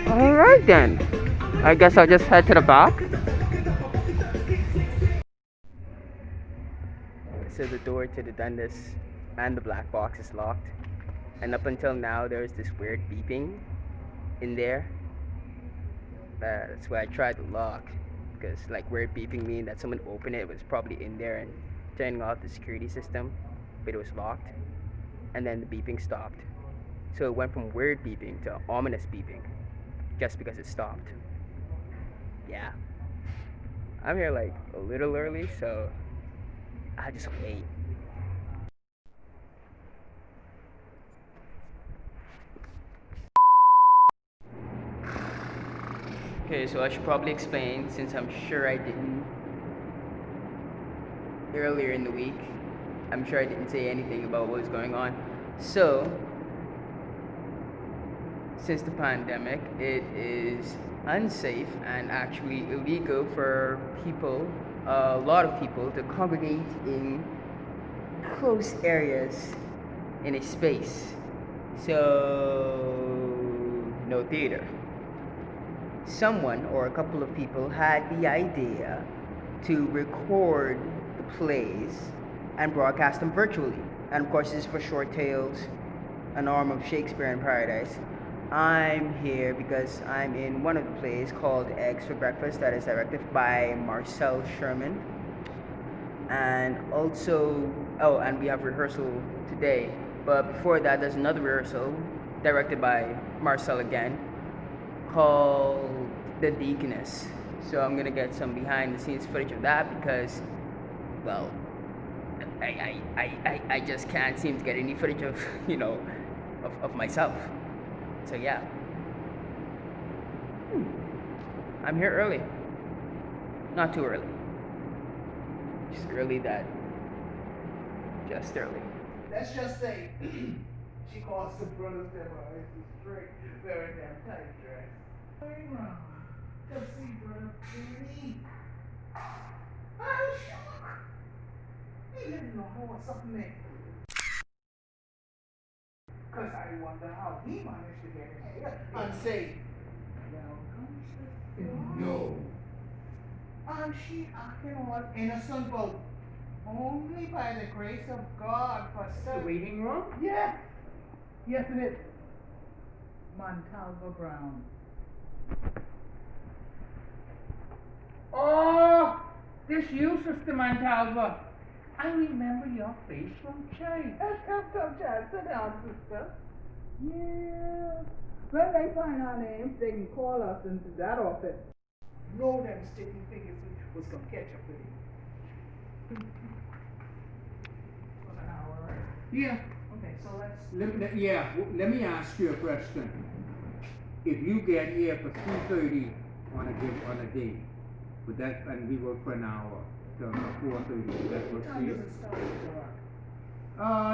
Speaker 1: Alright then. I guess I'll just head to the back. So the door to the Dundas and the black box is locked. And up until now there's this weird beeping in there. That's why I tried to lock. Because like weird beeping mean that someone opened it, was probably in there and turning off the security system. But it was locked. And then the beeping stopped. So it went from weird beeping to ominous beeping. Just because it stopped. Yeah. I'm here like a little early, so I'll just wait. Okay, so I should probably explain, since I'm sure I didn't earlier in the week. I'm sure I didn't say anything about what was going on. So, since the pandemic, it is unsafe and actually illegal for people, a lot of people, to congregate in close areas in a space. So, no theater. Someone or a couple of people had the idea to record the plays and broadcast them virtually. And of course, this is for Short Tales, an arm of Shakespeare in Paradise. I'm here because I'm in one of the plays called Eggs for Breakfast that is directed by Marcel Sherman. And also, and we have rehearsal today. But before that, there's another rehearsal directed by Marcel again called The Deaconess. So I'm gonna get some behind the scenes footage of that because, well, I just can't seem to get any footage of, of myself. So yeah. I'm here early. Not too early. Just early that. Just early.
Speaker 2: Let's just say she calls the brothers that are straight, wearing them tight dress. Hey, Rano, come see brother Petit. I'm shocked. He didn't know what's up next. Cause I wonder how he managed to get in here and say, welcome, sister. No. And she acting all innocent, but only by the grace of God for
Speaker 11: The waiting room?
Speaker 2: Yeah. Yes, it is. Montalva Brown.
Speaker 11: Oh, this you, Sister Montalva. I remember your face from church.
Speaker 5: Come, child, sit down, sister. Yeah. When they find our names, they can call us into that office.
Speaker 2: No, them sticky fingers was gonna catch up with him. For an hour, right?
Speaker 11: Yeah.
Speaker 2: Okay, so let's.
Speaker 11: Let me ask you a question. If you get here for 3:30 on a day, would that, and we work for an hour till 4:30, would that work for you?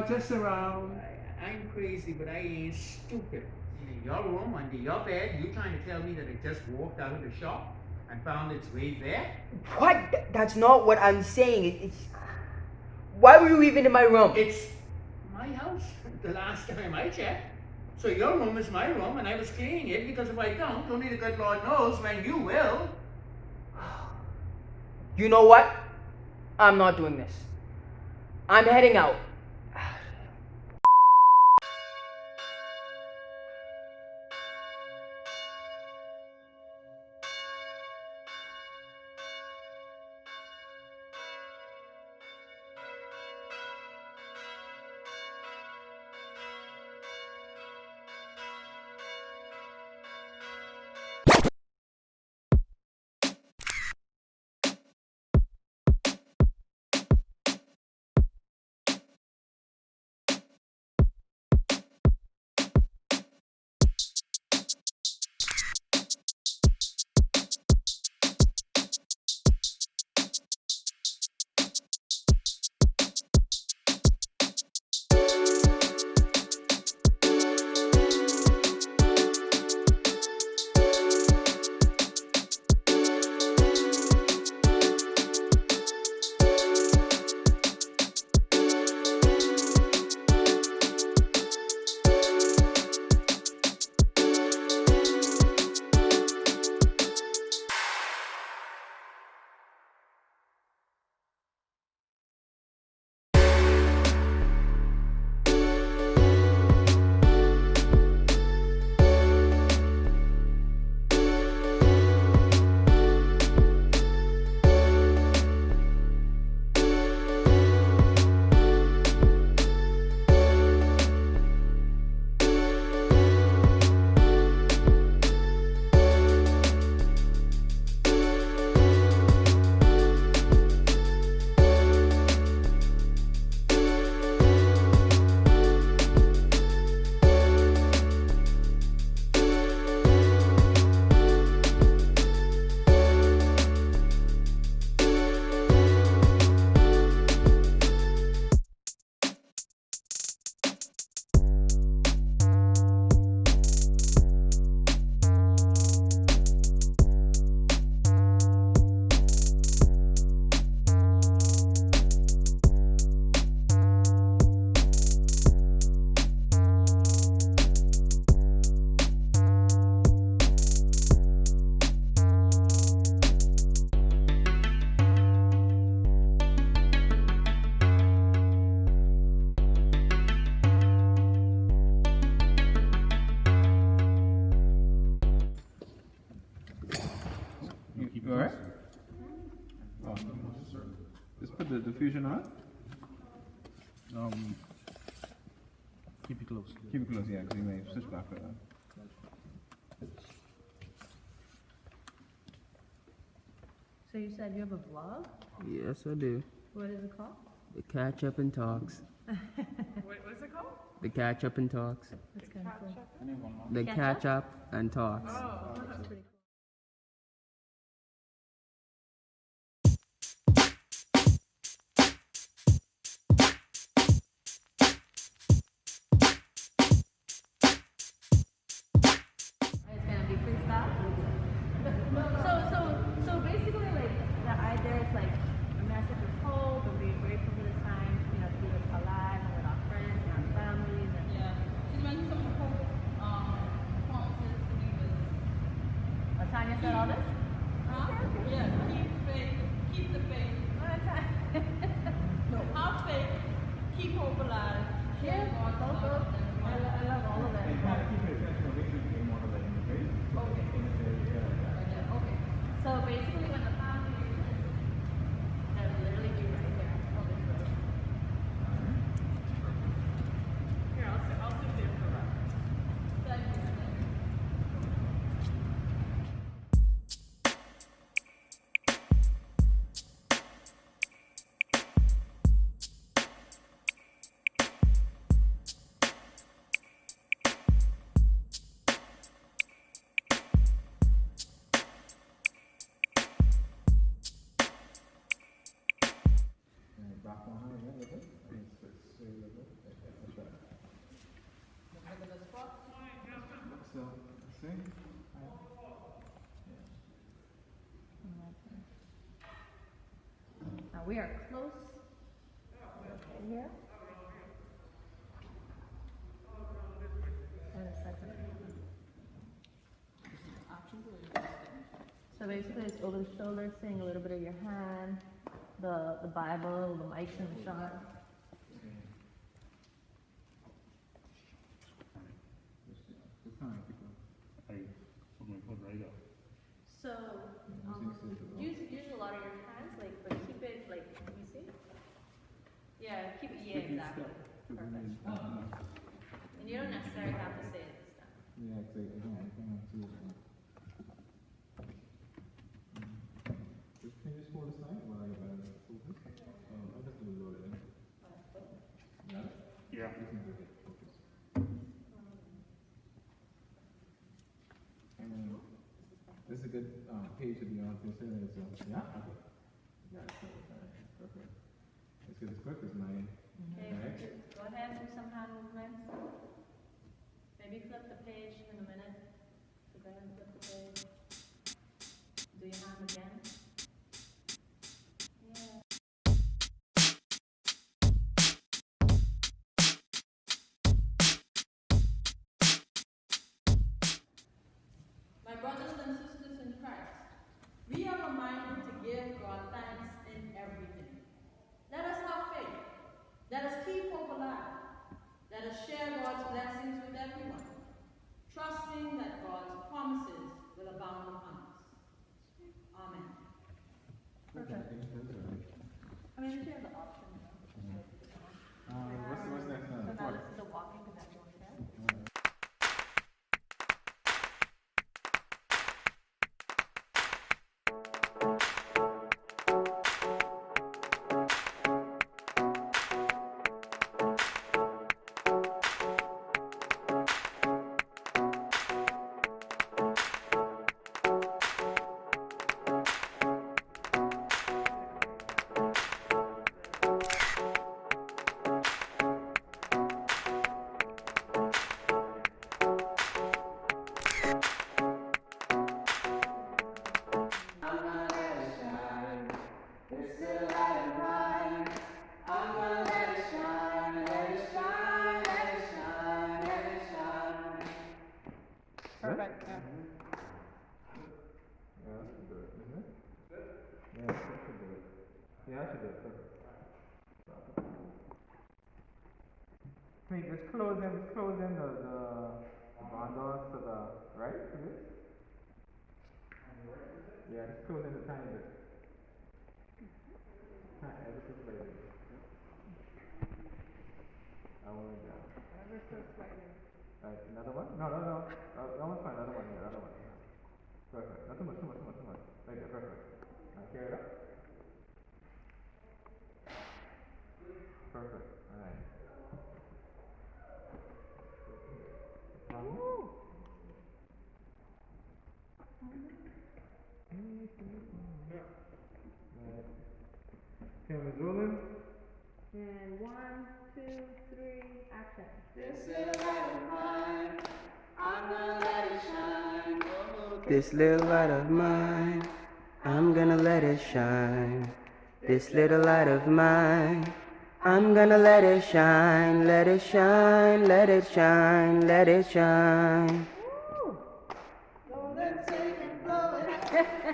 Speaker 11: Just around.
Speaker 12: I'm crazy, but I ain't stupid. In your room, under your bed, you trying to tell me that it just walked out of the shop and found its way there?
Speaker 1: What? That's not what I'm saying. It's why were you even in my room?
Speaker 12: It's my house. The last time I checked. So your room is my room, and I was cleaning it because if I don't, only the good Lord knows when you will.
Speaker 1: You know what? I'm not doing this. I'm heading out.
Speaker 4: You alright? Just put the diffusion on.
Speaker 6: Keep it close.
Speaker 4: Keep it close, yeah, because you may switch back for that.
Speaker 9: So you said you have a vlog?
Speaker 1: Yes, I do.
Speaker 9: What is it called?
Speaker 1: The Catch Up and Talks.
Speaker 9: What's it called?
Speaker 1: The Catch Up and Talks.
Speaker 9: That's kind of cool.
Speaker 1: The Catch Up and Talks.
Speaker 9: Oh, that's pretty cool. It's gonna be freestyle. So basically, like the idea is like a message of hope and being grateful for this time, you know, to be alive and with our friends and our families. And she's mentioned some hope promises to leaders. Tanya said all this.
Speaker 13: Yeah, keep faith, keep the faith. Have faith, keep hope alive.
Speaker 9: Yeah, I love all of that. Okay. So basically, when the family is, they'll literally be right there on this road.
Speaker 13: Here, I'll sit there for that.
Speaker 9: Thank you. Now we are close. Okay, here. That is So basically it's over the shoulder, seeing a little bit of your hand, the Bible, the mics in the shot. So, use a lot of your hands, like, but keep it, like, let me see. Yeah, keep it, yeah, exactly. Perfect. And you don't necessarily have to say it this time.
Speaker 4: Yeah, exactly. Can you just hold aside while I focus? I'll just do a little bit. Yeah? Yeah. You can do it. Focus. And this is a good page to be on. Considering it's yeah? Okay. Yeah, perfect. Let's get as quick as mine.
Speaker 9: Okay, go ahead, do some hand movements. Maybe flip the page in a minute. So go ahead and flip the page. Do your hand again. Yeah.
Speaker 13: My brothers and sisters in Christ, we are reminded to give God thanks in everything. Let us have faith. Let us keep hope alive. Let us share God's blessings with everyone, trusting that God's promises will abound upon us. Amen.
Speaker 9: Perfect. I mean, if you have the option.
Speaker 4: What's next?
Speaker 9: So now this is the walking connectional chair. Perfect. Yeah.
Speaker 4: Yeah, I should do it, isn't it? Yeah, I should do it. Yeah, I should do it. Perfect. Wait, just close in the Dundas to the right, is it? Yeah, just close in the tiny bit. Ever so slightly. I want it down.
Speaker 5: Ever so slightly.
Speaker 4: Right, another one? No. That one's fine, another one, yeah, another one. Perfect. Not too much. Right there, perfect. Now carry it up. Perfect. Alright. Camera's rolling.
Speaker 5: And 1, 2, 3, action.
Speaker 1: This little light of mine, I'm gonna let it shine.
Speaker 14: This little light of mine, I'm gonna let it shine. This little light of mine, I'm gonna let it shine, let it shine, let it shine, let it shine.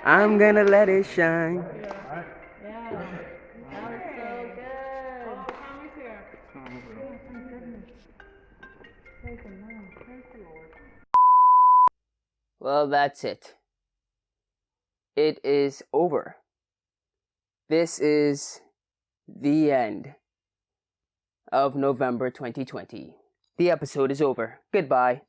Speaker 14: I'm gonna let it shine.
Speaker 5: Yeah. That was so good. Oh, Tommy's here. Oh, thank goodness. Praise the Lord. Praise the Lord.
Speaker 1: Well, that's it. It is over. This is the end of November 2020. The episode is over. Goodbye.